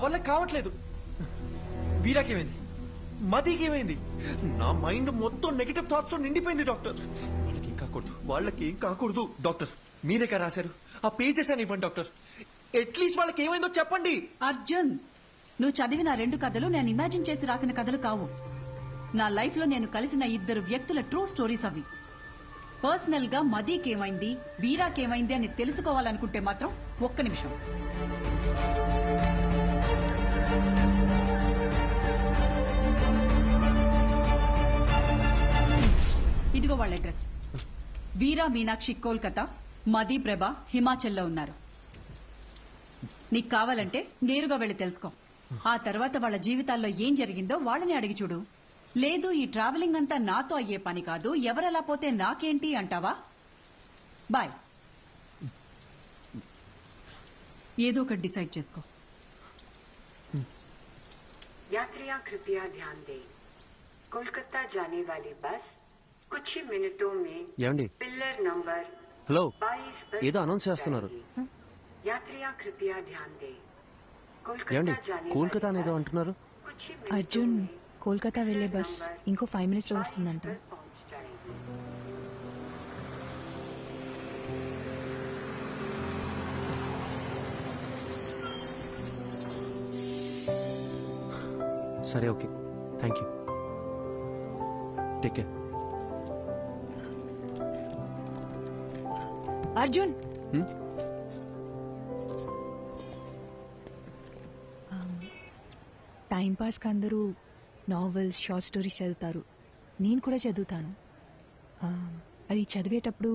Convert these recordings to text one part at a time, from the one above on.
వల్ల కావట్లేదు. వీరాకేమైంది, మదికేమైంది? నా మైండ్ మొత్తం నెగటివ్ థాట్స్ తో నిండిపోయింది డాక్టర్. వాళ్ళకేం కాకూడదు డాక్టర్. మీరేగా రాశారు, ఆ పేజెస్ అని ఇవ్వండి డాక్టర్. అట్లీస్ట్ వాళ్ళకి ఏమైందో చెప్పండి. అర్జున్, నువ్వు చదివిన 2 కథలు నేను ఇమాజిన్ చేసి రాసిన కథలు కావు. నా లైఫ్ లో నేను కలిసిన 2 వ్యక్తుల ట్రూ స్టోరీస్ అవి. పర్సనల్ గా మదీకేమైంది, వీరాకేమైంది అని తెలుసుకోవాలనుకుంటే మాత్రం ఒక్క నిమిషం. ఇదిగో వాళ్ళ అడ్రస్. వీరా మీనాక్షి కోల్కతా, మదీ ప్రభ హిమాచల్లో ఉన్నారు. నీకు కావాలంటే నేరుగా వెళ్లి తెలుసుకో. ఆ తర్వాత వాళ్ళ జీవితాల్లో ఏం జరిగిందో వాళ్ళని అడిగి చూడు. లేదు, ఈ ట్రావెలింగ్ అంతా నాతో అయ్యే పని కాదు, ఎవరలా పోతే నాకేంటి అంటావా? బాయ్. ఏదో ఒకటి డిసైడ్ చేసుకో. यात्रियां कृपया ध्यान दें, कोलकाता जाने वाली बस कुछ ही मिनटों में पिलर नंबर 22 ఏదో అనౌన్స్ చేస్తున్నారు. यात्रियां कृपया ध्यान दें, కోల్కతా అనేదో అంటున్నారు. అర్జున్, కోల్కతా వెళ్లే బస్ ఇంకో 5 minutes లో వస్తుందంట. సరే, okay, thank you. Take care. Arjun, time పాస్కి అందరూ నావెల్స్, షార్ట్ స్టోరీస్ చదువుతారు. నేను కూడా చదువుతాను. అది చదివేటప్పుడు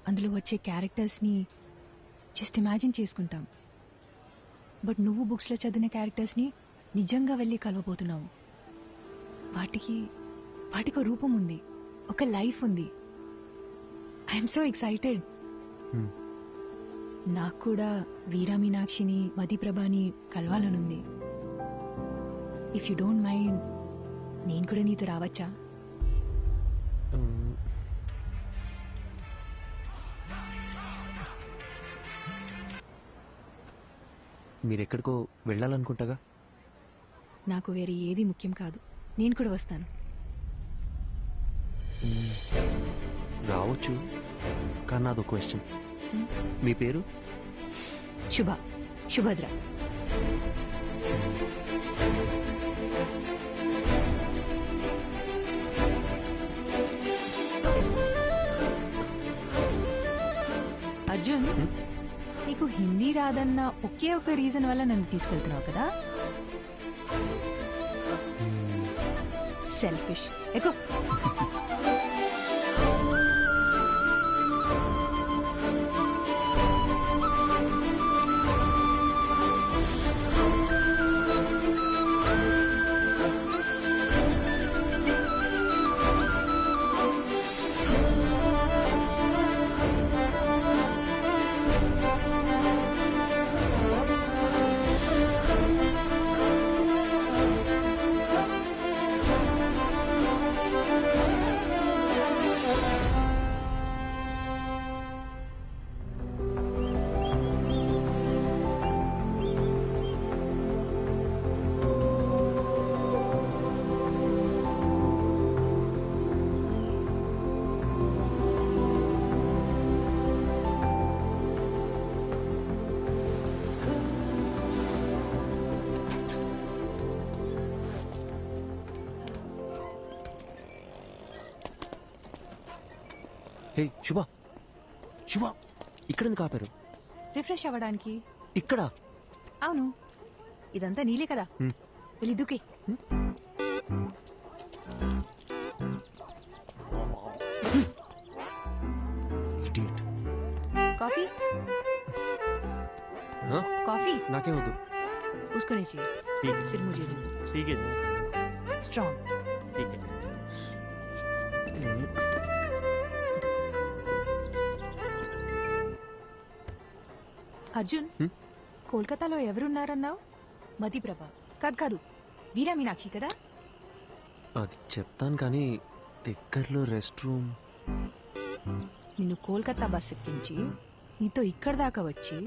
అందులో వచ్చే క్యారెక్టర్స్ని జస్ట్ ఇమాజిన్ చేసుకుంటాం. బట్ నువ్వు బుక్స్లో చదివిన క్యారెక్టర్స్ని నిజంగా వెళ్ళి కలవబోతున్నావు. వాటికి ఒక రూపం ఉంది, ఒక లైఫ్ ఉంది. I'm so excited. నాకు కూడా వీరా మీనాక్షిని, మదీ ప్రభాని కలవాలనుంది. ఇఫ్ యూ డోంట్ మైండ్, నేను కూడా నీతో రావచ్చా? మీరెక్కడికో వెళ్ళాలనుకుంటాగా. నాకు వేరే ఏది ముఖ్యం కాదు, నేను కూడా వస్తాను. రావచ్చు, కానీ నాదో క్వశ్చన్. మీ పేరు? శుభద్ర. అర్జున్, నీకు హిందీ రాదన్న ఒకే ఒక రీజన్ వల్ల నన్ను తీసుకెళ్తున్నావు కదా? సెల్ఫిష్. ఎక్కువ. హే శుభ, ఇక్కడ ఎందుకు ఆపారు? రిఫ్రెష్ అవ్వడానికి. ఇక్కడ? అవును, ఇదంతా నీలే కదా. వెళ్ళి దూకే. కాఫీ? కాఫీ నాకేం వద్దు. उसको नहीं चाहिए, सिर्फ मुझे दो. ठीक है, स्ट्रॉन्ग. ठीक है. అర్జున్, కోల్కతాలో ఎవరున్నారన్నావు? మదీ ప్రభ కాదు, వీరా మీనాక్షి కదా? అది చెప్తాను కానీ దగ్గరలో రెస్ట్ రూమ్. నిన్ను కోల్కతా బస్ ఎక్కించి నీతో ఇక్కడ దాకా వచ్చి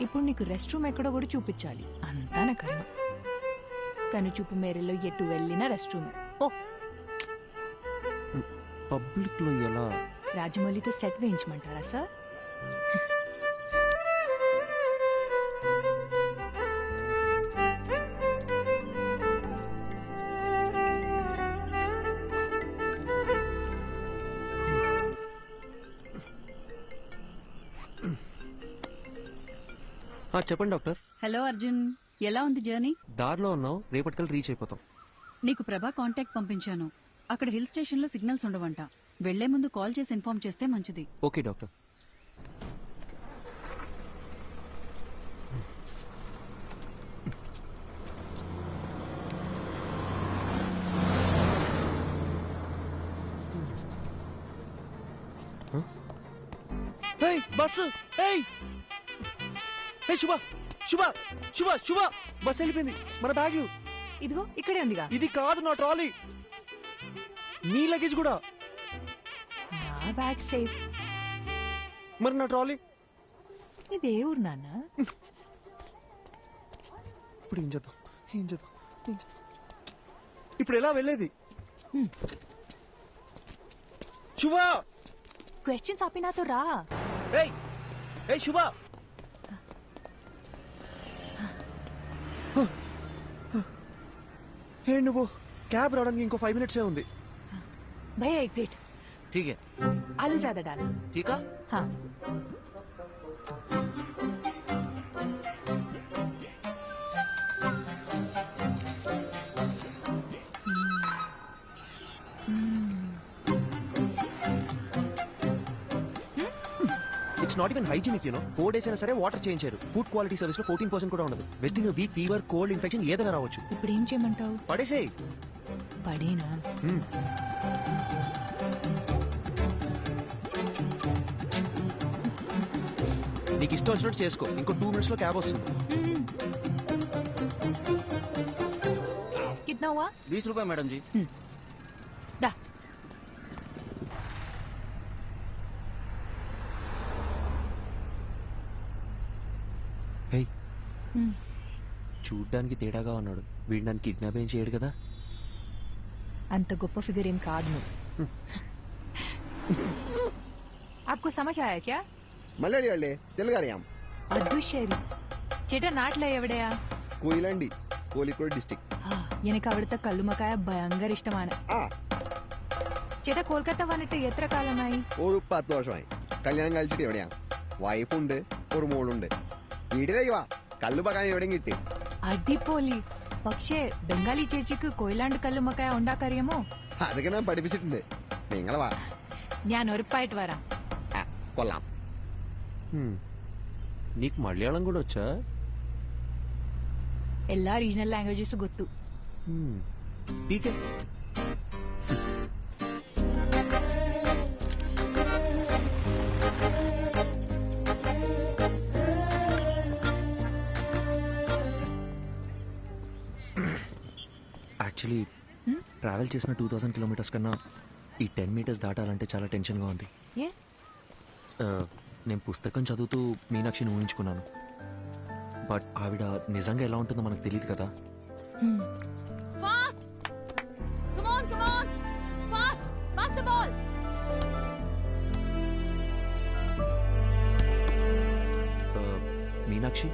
ఇప్పుడు నీకు రెస్ట్ రూమ్ ఎక్కడో కూడా చూపించాలి. అంతా నా కర్మ. కను చూపు మేరలో ఎటు వెళ్ళినా రెస్ట్ రూమ్. ఓ పబ్లిక్ లో ఎలా? రాజమౌళితో సెట్ వేయించమంటారా సార్? చెప్పండి డాక్టర్. హలో అర్జున్, ఎలా ఉంది జర్నీ? దారిలో ఉన్నాం, రేపటికల్ రీచ్ అయిపోతాం. నీకు ప్రభా కాంటాక్ట్ పంపించాను. అక్కడ హిల్ స్టేషన్ లో సిగ్నల్స్ ఉండవంట. వెళ్లే ముందు కాల్ చేసి ఇన్ఫార్మ్ చేస్తే మంచిది. Okay doctor. బస్సు! శుభ శుభ శుభ శుభ బస్ వెళ్ళిపోయింది. మన బ్యాగ్లు ఇదిగో ఇక్కడే ఉందిగా. ఇది కాదు నా ట్రాలీ. నీ లగేజ్ కూడా. నా బ్యాగ్ సేఫ్. మరి నా ట్రాలీ? ఇదే ఊరు నాన్న. ఇప్పుడు ఏం చేద్దాం? ఇప్పుడు ఎలా వెళ్ళేది? శుభ! క్వశ్చన్స్ ఆపి నాతో రా. శుభ! నువ్వు క్యాబ్ రావడానికి ఇంకో 5 minutes ఉంది. भैया एक प्लेट. ठीक है. आलू ज्यादा डालो. ठीक है. हाँ. It's not even hygienic you know. 4 days అయినా సరే వాటర్ చేంజ్ చేయరు. ఫుడ్ క్వాలిటీ సర్వీస్ లో 14% కూడా ఉండదు. With in week fever, cold, infection ఏదైనా రావచ్చు. ఇప్పుడు ఏం చేయమంటావు? పడేసేయ్. పడేనా? నీకు ఇష్టం వచ్చినట్టు చేసుకో. ఇంకో 2 minutes లో క్యాబ్ వస్తుంది. कितना हुआ? 20 रुपए मैडम जी. दा. చూడ్డానికి తేడాగా ఉన్నాడు. వీడు నన్ను కిడ్నాప్ ఏం చేయడు కదా. అంత గొప్ప ఫిగర్ ఏం కాదు నువ్వు. आपको समझ आया क्या? മലയാളി അല്ലേ? തെലുങ്ക് അറിയാം. അദുശേരി ചേട്ടാ നാട്ടിലെ എവിടെയാ? കൊയിലാണ്ടി, കോഴിക്കോട് ഡിസ്ട്രിക്ട്. എനിക്ക് അവിടുത്തെ കല്ലുമക്കായ ഭയങ്കര ഇഷ്ടമാണ്. ആ ചേട്ടാ കൊൽക്കത്ത വന്നിട്ട് എത്ര കാലമായി? ഒരു 10 വർഷമായി. കല്യാണം കഴിച്ചിട്ട് എവിടെയാ? വൈഫുണ്ട്, ഒരു മോളുണ്ട്. വീട്ടിലേക്ക് വാ, കല്ലുപക്കാൻ എവിടെയും കിട്ടി. അടിപൊളി. പക്ഷേ ബംഗാളി ചേച്ചിക്ക് കൊയിലാണ്ട് കല്ലുമക്കായ ഉണ്ടാക്കറിയാമോ? അതൊക്കെ ഞാൻ പഠിപ്പിച്ചിട്ടുണ്ട്. നിങ്ങൾ വാ. ഞാൻ ഉറപ്പായിട്ട് വരാം. കൊള്ളാം. నీకు మలయాళం కూడా వచ్చా? എല്ലാ റീജിയണൽ ലാംഗ്വേജസ് ಗೊತ್ತು. ठीक है. యాక్చువల్లీ ట్రావెల్ చేసిన 2000 kilometers కన్నా ఈ 10 meters దాటాలంటే చాలా టెన్షన్గా ఉంది. ఏ? నేను పుస్తకం చదువుతూ మీనాక్షిని ఊహించుకున్నాను. బట్ ఆవిడ నిజంగా ఎలా ఉంటుందో మనకు తెలియదు కదా. Fast! Come on, come on! Fast! Pass the ball! Meenakshi,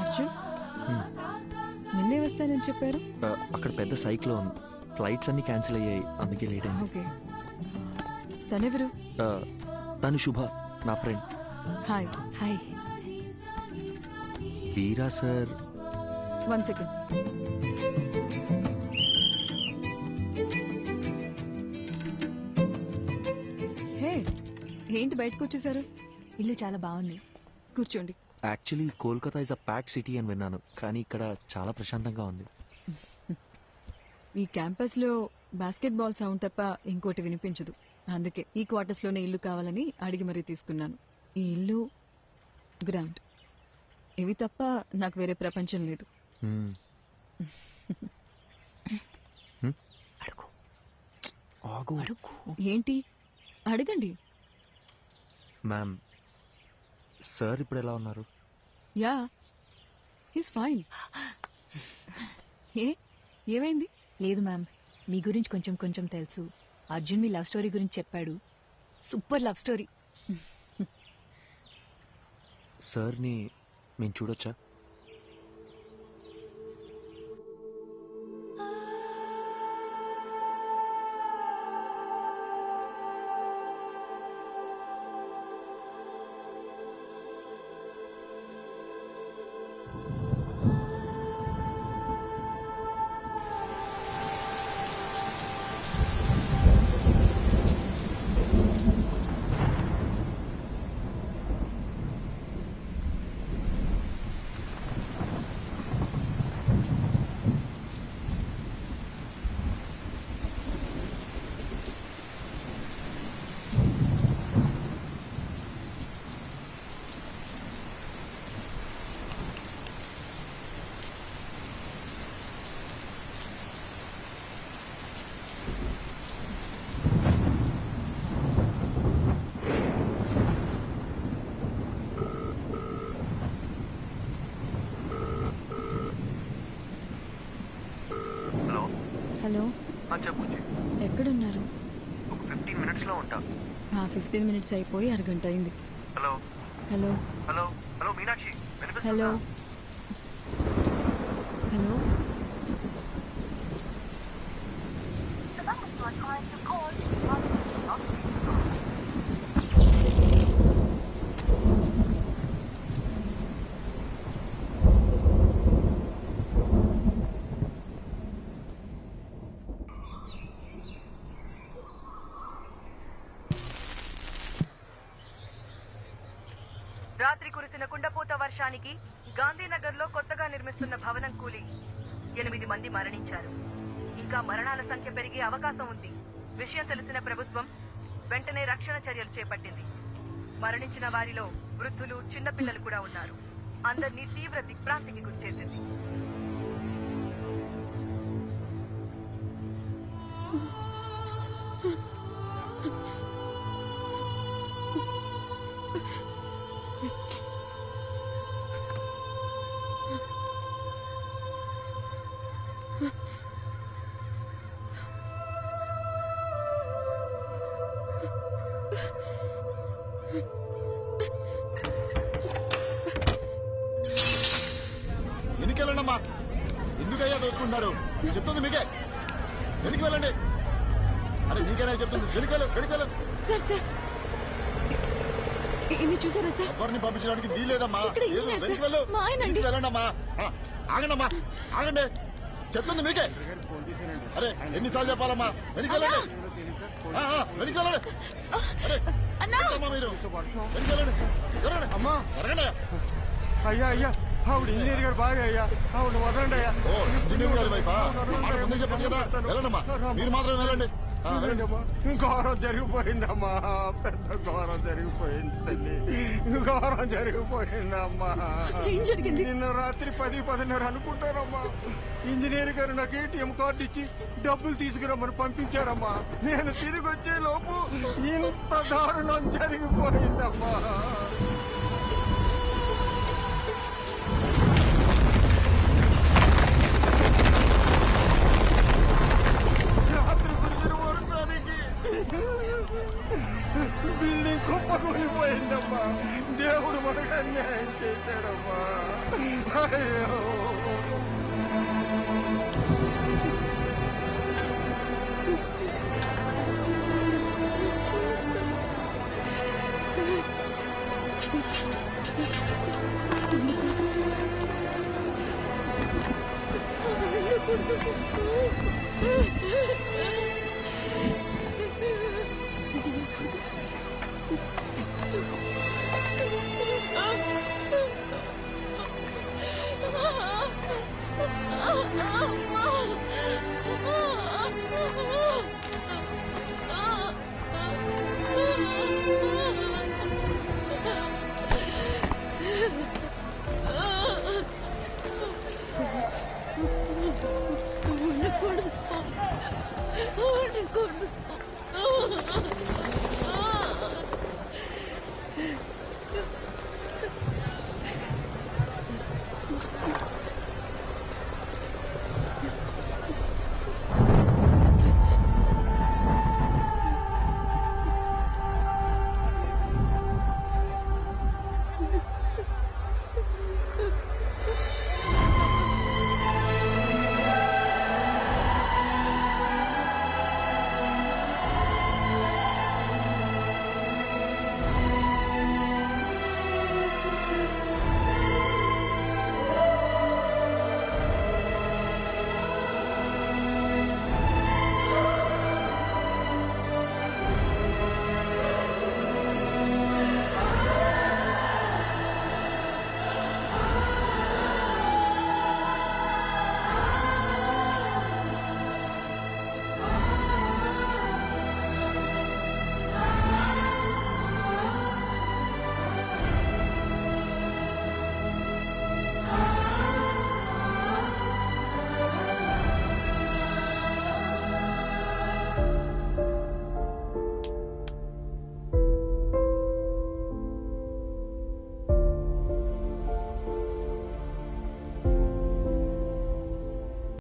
Arjun నిన్నే వస్తానని చెప్పారు. అక్కడ పెద్ద సైక్లోన్, ఫ్లైట్స్ అన్ని క్యాన్సిల్ అయ్యాయి, అందుకే లేట్ అయింది. ఓకే. తనెవరు? తను శుభ, నా ఫ్రెండ్. హాయ్. హాయ్. వీరా సార్. 1 second. హే, ఏంటి బయటకు వచ్చేసారు? ఇల్లు చాలా బాగుంది. కూర్చోండి. Actually Kolkata is a pack city అని విన్నాను, కానీ ఇక్కడ చాలా ప్రశాంతంగా ఉంది. ఈ క్యాంపస్ లో బాస్కెట్ బాల్ సౌండ్ తప్ప ఇంకోటి వినిపించదు. అందుకే ఈ క్వార్టర్స్ లోనే ఇల్లు కావాలని అడిగి మరీ తీసుకున్నాను. ఈ ఇల్లు గ్రాండ్. ఇవి తప్ప నాకు వేరే ప్రపంచం లేదు. అడుగు. ఆగు. అడుగు. ఏంటి అడగండి. మ్యామ్ సార్ ఇప్పుడు ఎలా ఉన్నారు? Yeah he's fine. ఏమైంది? లేదు మ్యామ్, మీ గురించి కొంచెం కొంచెం తెలుసు. అర్జున్ మీ లవ్ స్టోరీ గురించి చెప్పాడు. Super love story. సార్ని మేము చూడొచ్చా? హలో, చెప్పు. ఎక్కడున్నారు? ఒక 15 minutesలో ఉంటా. 15 minutes అయిపోయి అరగంట అయింది. Hello hello hello hello Meenakshi, hello hello. రాత్రి కురిసిన కుండపోత వర్షానికి గాంధీనగర్లో కొత్తగా నిర్మిస్తున్న భవనం కూలి 8 మంది మరణించారు. ఇంకా మరణాల సంఖ్య పెరిగే అవకాశం ఉంది. విషయం తెలిసిన ప్రభుత్వం వెంటనే రక్షణ చర్యలు చేపట్టింది. మరణించిన వారిలో వృద్ధులు, చిన్నపిల్లలు కూడా ఉన్నారు. అందరినీ తీవ్ర దిగ్భ్రాంతికి గురిచేసింది. ఎన్నికెళ్ళండమ్మా. ఎందుకయ్యా దోచుకుంటున్నారు? చెప్తుంది మీకే. వెనక్కి వెళ్ళండి. అరే నీకేనా చెప్తుంది? వెనుకెళ్ళు. సార్ సార్, ఇది చూసారా సార్? ఎవరిని పంపించడానికి వీల్లేదమ్మా. ఇక్కడ ఇంజనీర్ సార్, వెనక్కి వెళ్ళు. మా ఆయన అండి. వెనక్కి వెళ్ళండమ్మా. ఆగండమ్మా, ఆగండి. చెప్తుంది మీకే. అరే ఎన్నిసార్లు చెప్పాలమ్మా? వెనక్కి వెళ్ళండి. వెనక్కి వెళ్ళండి. అరే ఏంటమ్మా మీరు? వెనక్కి వెళ్ళండి. జరగండి అమ్మా, జరగండి. అయ్యా ఆవిడ ఇంజనీర్ గారు భార్య అయ్యా, ఆవిడ వదలండి అయ్యా. ఓ ఇంజనీర్ గారి వైఫా? ముందే చెప్పచ్చు కదా. వెళ్ళండమ్మా, మీరు మాత్రమే వెళ్ళండి. ఘోరం జరిగిపోయిందమ్మా, పెద్ద ఘోరం జరిగిపోయింది తల్లి, ఘోరం జరిగిపోయిందమ్మా. ఏం జరిగింది? నిన్న రాత్రి 10-10:30 అనుకుంటారమ్మా. ఇంజనీర్ గారు నాకు ATM కార్డు ఇచ్చి డబ్బులు తీసుకురమ్మని పంపించారమ్మా. నేను తిరిగి వచ్చే లోపు ఇంత దారుణం జరిగిపోయిందమ్మా. రాత్రి కురిసిన వర్షానికి బిల్డింగ్ కుప్పకూలిపోయిందమ్మా. దేవుడు మనకు అన్యాయం చేశాడమ్మా. అయ్యో